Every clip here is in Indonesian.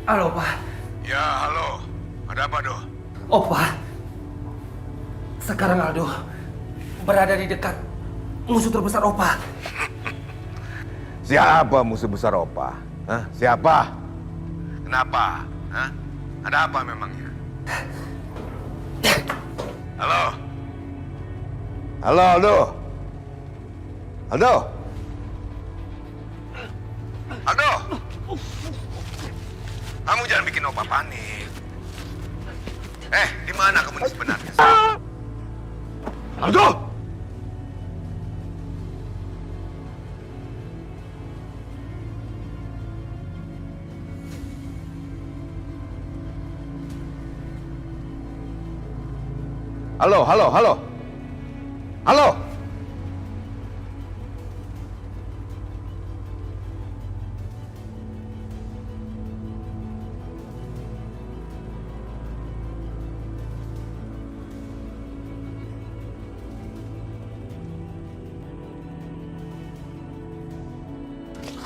Halo, Pak. Ya, halo. Ada apa, Do? Pak. Sekarang Aldo berada di dekat musuh terbesar Opa. Siapa musuh besar Opa? Hah? Siapa? Kenapa? Hah? Ada apa memangnya? Halo? Halo, Aldo? Aldo? Aldo? Kamu jangan bikin Opa panik. Di mana kamu ini sebenarnya? Aldo! Halo, halo, halo. Halo.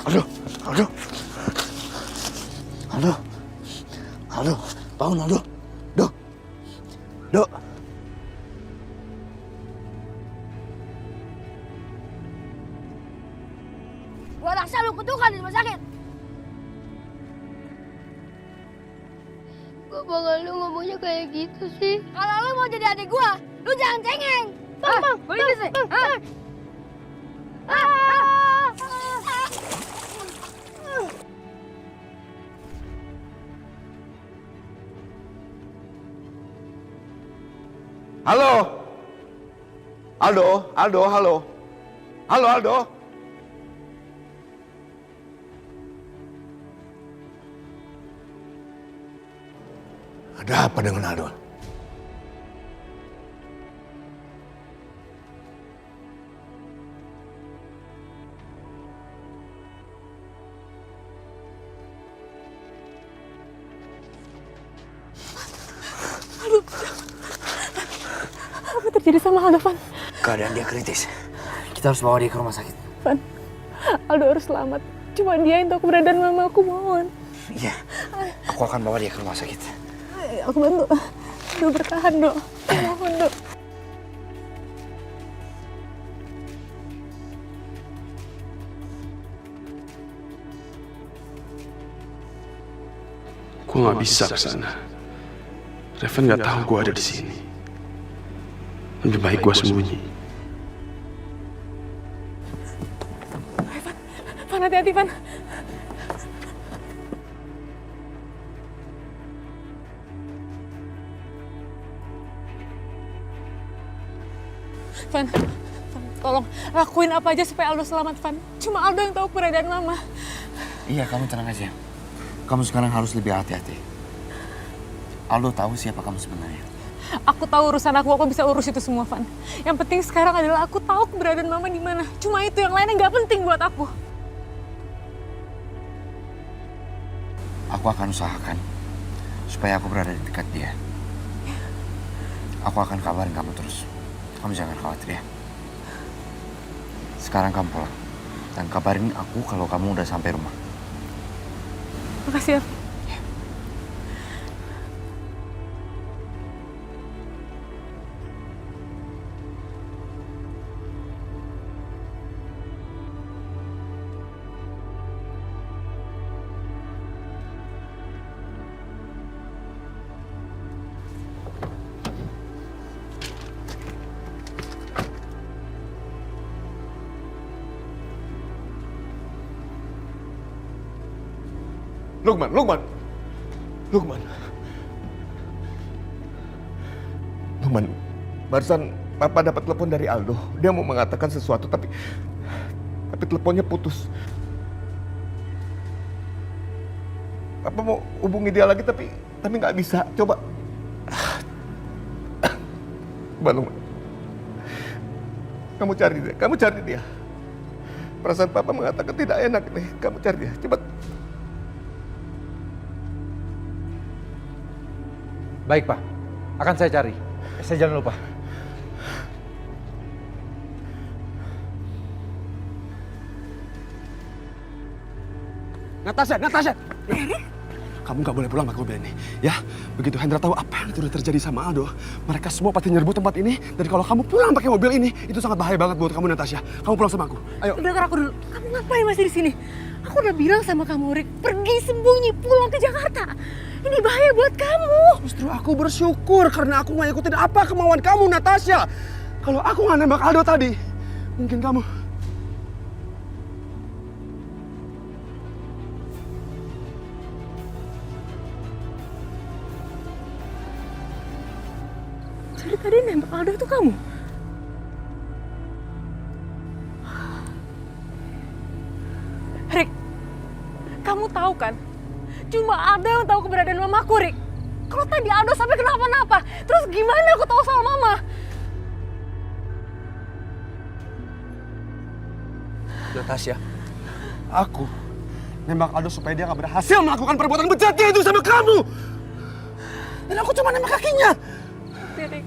Aldo, Aldo, Aldo, Aldo, bangun Aldo, Dok. Gua raksa lu kutukan di rumah sakit. Kok bakal lu ngomongnya kayak gitu sih? Kalau lu mau jadi adik gua, lu jangan cengeng. Bang, ini sih. Halo. Aldo, Aldo, halo. Halo, Aldo. Ada apa dengan Aldo? Apa terjadi sama Aldo, Van? Keadaan dia kritis. Kita harus bawa dia ke rumah sakit. Van, Aldo harus selamat. Cuma dia yang tahu keberadaan mama, aku mohon. Iya, aku akan bawa dia ke rumah sakit. Aku bantu. Do, bertahan, Do. Mohon, Do. Gue nggak bisa ke sana. Revan nggak tahu gue ada di sini. Lebih baik gue sembunyi. Van, hati-hati, Van. Van, tolong lakuin apa aja supaya Aldo selamat, Van. Cuma Aldo yang tahu keberadaan Mama. Iya, kamu tenang aja. Kamu sekarang harus lebih hati-hati. Aldo tahu siapa kamu sebenarnya. Aku tahu urusan aku bisa urus itu semua, Van. Yang penting sekarang adalah aku tahu keberadaan Mama di mana. Cuma itu, yang lainnya nggak penting buat aku. Aku akan usahakan supaya aku berada di dekat dia. Aku akan kabarin kamu terus. Kamu jangan khawatir ya. Sekarang kamu pulang. Dan kabarin aku kalau kamu udah sampai rumah. Makasih ya. Lukman. Barusan Papa dapat telepon dari Aldo. Dia mau mengatakan sesuatu, tapi teleponnya putus. Papa mau hubungi dia lagi, tapi nggak bisa. Coba. Lukman. Kamu cari dia. Perasaan Papa mengatakan tidak enak nih. Kamu cari dia, cepat. Baik, Pak. Akan saya cari. Saya jangan lupa. Natasha! kamu nggak boleh pulang pakai mobil ini, ya. Begitu Hendra tahu apa yang sudah terjadi sama Aldo, mereka semua pasti nyerbu tempat ini. Dan kalau kamu pulang pakai mobil ini, itu sangat bahaya banget buat kamu, Natasha. Kamu pulang sama aku. Ayo. Dengar aku dulu. Kamu ngapain masih di sini? Aku udah bilang sama kamu, Rick, pergi sembunyi pulang ke Jakarta. Ini bahaya buat kamu. Justru aku bersyukur karena aku nggak ikutin apa kemauan kamu, Natasha. Kalau aku nggak nembak Aldo tadi, mungkin kamu... Jadi tadi nembak Aldo itu kamu? Rick, kamu tahu kan? Cuma Aldo yang tahu keberadaan mamaku, Rick. Kalau tadi Aldo sampai kenapa-napa, terus gimana aku tahu soal mama? Natasha, aku nembak Aldo supaya dia gak berhasil melakukan perbuatan bejatnya itu sama kamu. Dan aku cuma nembak kakinya. Rick.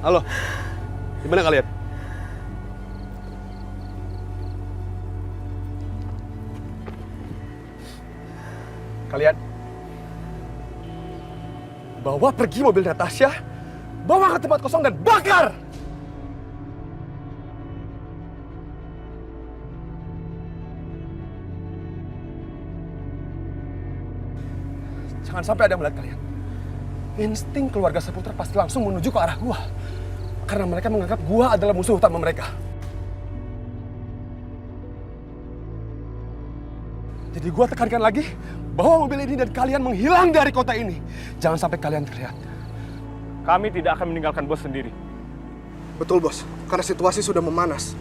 Halo, di mana kalian? Kalian bawa pergi mobil Natasha, bawa ke tempat kosong dan bakar! Jangan sampai ada yang melihat kalian. Insting keluarga Saputra pasti langsung menuju ke arah gua. Karena mereka menganggap gua adalah musuh utama mereka. Jadi gua tekankan lagi, bawa mobil ini dan kalian menghilang dari kota ini. Jangan sampai kalian terlihat. Kami tidak akan meninggalkan bos sendiri. Betul, bos. Karena situasi sudah memanas.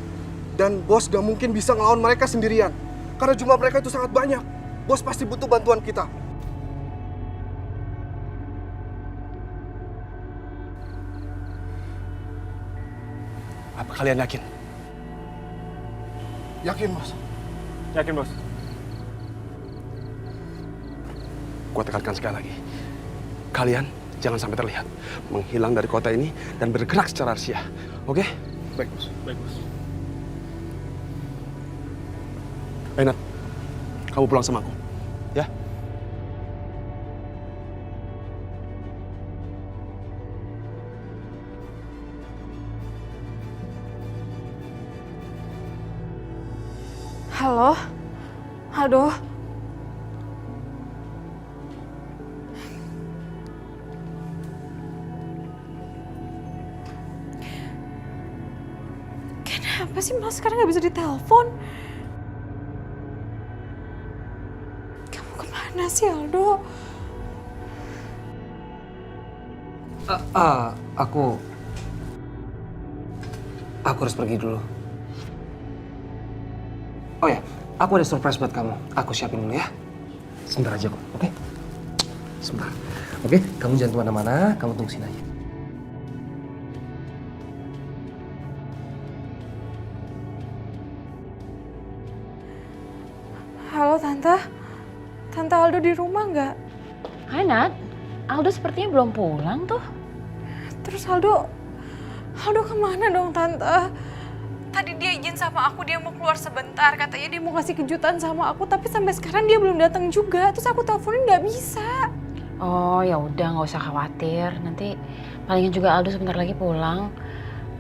Dan bos gak mungkin bisa ngelawan mereka sendirian. Karena jumlah mereka itu sangat banyak. Bos pasti butuh bantuan kita. Apa kalian yakin? Yakin, bos. Yakin, bos. Gua tekankan sekali lagi. Kalian jangan sampai terlihat. Menghilang dari kota ini dan bergerak secara rahasia. Oke? Baik, bos. Baik, bos. Nat, kamu pulang sama aku. Ya? Halo? Aldo? Kenapa sih Mas sekarang nggak bisa ditelepon? Kamu kemana sih, Aldo? Aku harus pergi dulu. Oh ya, aku ada surprise buat kamu. Aku siapin dulu ya. Sebentar aja kok, oke? Sebentar. Oke, kamu jangan kemana-mana, kamu tunggu sini aja. Halo, Tante. Tante Aldo di rumah nggak? Hai Nat, Aldo sepertinya belum pulang tuh. Terus Aldo kemana dong, Tante? Tadi dia izin sama aku, dia mau keluar sebentar. Katanya dia mau kasih kejutan sama aku, tapi sampai sekarang dia belum datang juga. Terus aku teleponin nggak bisa. Oh ya udah, nggak usah khawatir. Nanti palingan juga Aldo sebentar lagi pulang.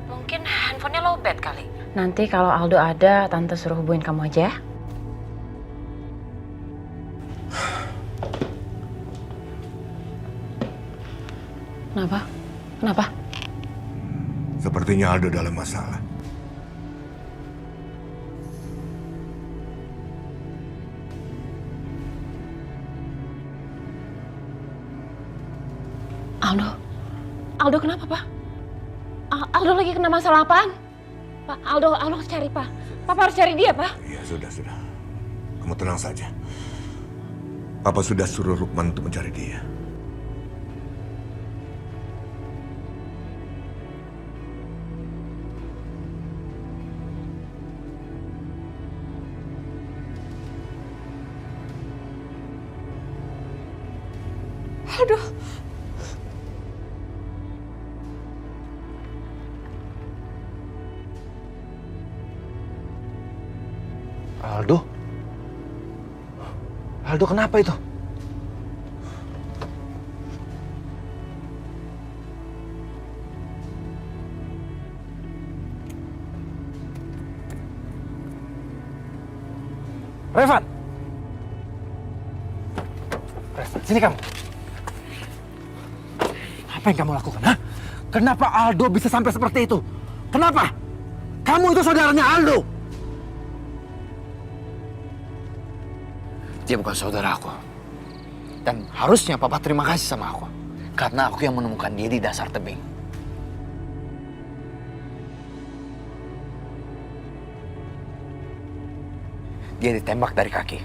Mungkin handphonenya lowbat kali. Nanti kalau Aldo ada, Tante suruh hubungin kamu aja ya. Kenapa? Kenapa? Sepertinya Aldo dalam masalah. Aldo kenapa, Pak? Aldo lagi kena masalah apaan? Pak, Aldo harus cari, Pak. Papa harus cari dia, Pak. Iya, sudah. Kamu tenang saja. Papa sudah suruh Lukman untuk mencari dia. Aduh. Aldo? Aldo kenapa itu? Revan! Revan, sini kamu. Apa yang kamu lakukan, ha? Kenapa Aldo bisa sampai seperti itu? Kenapa? Kamu itu saudaranya Aldo. Dia bukan saudara aku. Dan harusnya Papa terima kasih sama aku. Karena aku yang menemukan dia di dasar tebing. Dia ditembak dari kaki.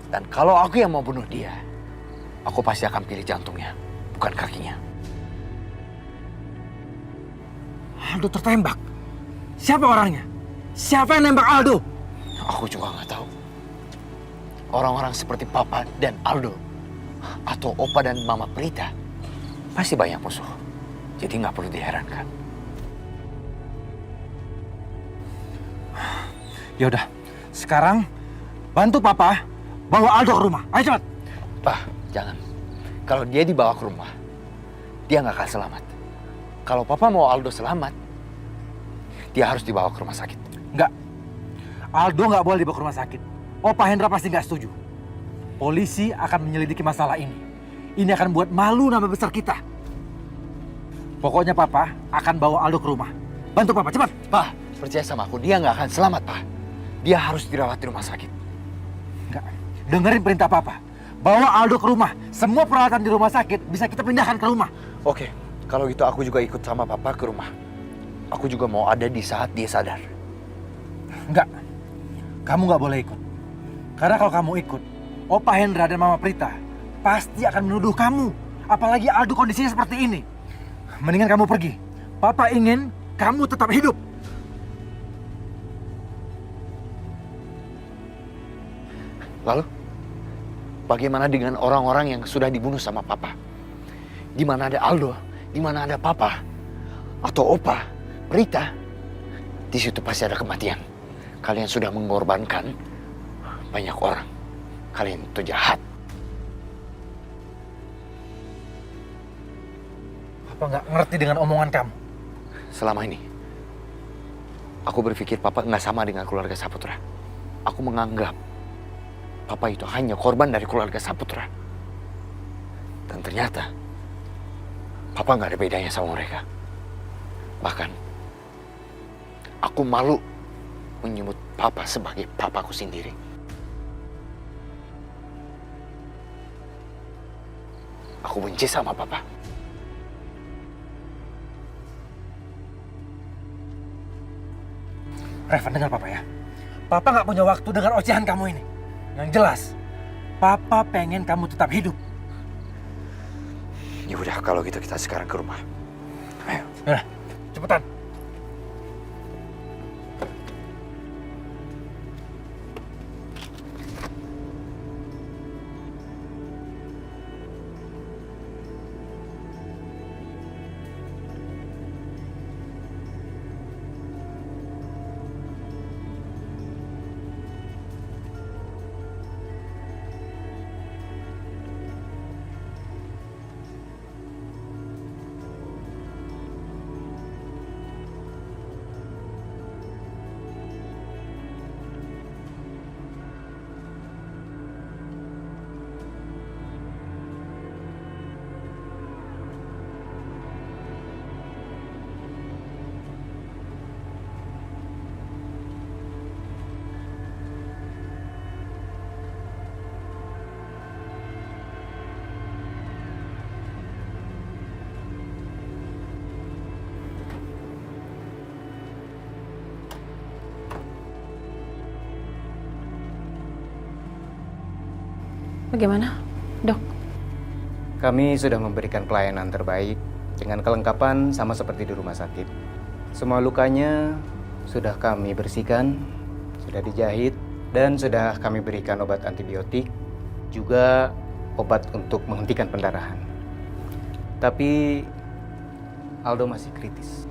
Dan kalau aku yang mau bunuh dia, aku pasti akan pilih jantungnya, bukan kakinya. Aldo tertembak. Siapa orangnya? Siapa yang nembak Aldo? Aku juga nggak tahu. Orang-orang seperti Papa dan Aldo, atau Opa dan Mama Prita, pasti banyak musuh. Jadi nggak perlu diherankan. Ya udah, sekarang bantu Papa bawa Aldo ke rumah. Ayo cepat. Pak, jangan. Kalau dia dibawa ke rumah, dia nggak akan selamat. Kalau Papa mau Aldo selamat, dia harus dibawa ke rumah sakit. Enggak. Aldo nggak boleh dibawa ke rumah sakit. Opa Hendra pasti nggak setuju. Polisi akan menyelidiki masalah ini. Ini akan buat malu nama besar kita. Pokoknya Papa akan bawa Aldo ke rumah. Bantu Papa, cepat. Pak, percaya sama aku, dia nggak akan selamat, Pak. Dia harus dirawat di rumah sakit. Enggak. Dengerin perintah Papa. Bawa Aldo ke rumah. Semua peralatan di rumah sakit bisa kita pindahkan ke rumah. Oke, kalau gitu aku juga ikut sama Papa ke rumah. Aku juga mau ada di saat dia sadar. Enggak. Kamu nggak boleh ikut. Karena kalau kamu ikut, Opa Hendra dan Mama Prita pasti akan menuduh kamu. Apalagi Aldo kondisinya seperti ini. Mendingan kamu pergi. Papa ingin kamu tetap hidup. Lalu, bagaimana dengan orang-orang yang sudah dibunuh sama Papa? Di mana ada Aldo, di mana ada Papa, atau Opa, Prita, di situ pasti ada kematian. Kalian sudah mengorbankan banyak orang. Kalian itu jahat. Papa nggak ngerti dengan omongan kamu. Selama ini, aku berpikir Papa nggak sama dengan keluarga Saputra. Aku menganggap Papa itu hanya korban dari keluarga Saputra. Dan ternyata, Papa nggak ada bedanya sama mereka. Bahkan, aku malu menyebut Papa sebagai papaku sendiri. Aku benci sama Papa. Revan, dengar Papa ya. Papa nggak punya waktu dengan ocehan kamu ini. Yang jelas, Papa pengen kamu tetap hidup. Ya udah, kalau gitu kita sekarang ke rumah. Ayo. Udah, cepetan. Bagaimana, Dok? Kami sudah memberikan pelayanan terbaik dengan kelengkapan sama seperti di rumah sakit. Semua lukanya sudah kami bersihkan, sudah dijahit, dan sudah kami berikan obat antibiotik, juga obat untuk menghentikan pendarahan. Tapi Aldo masih kritis.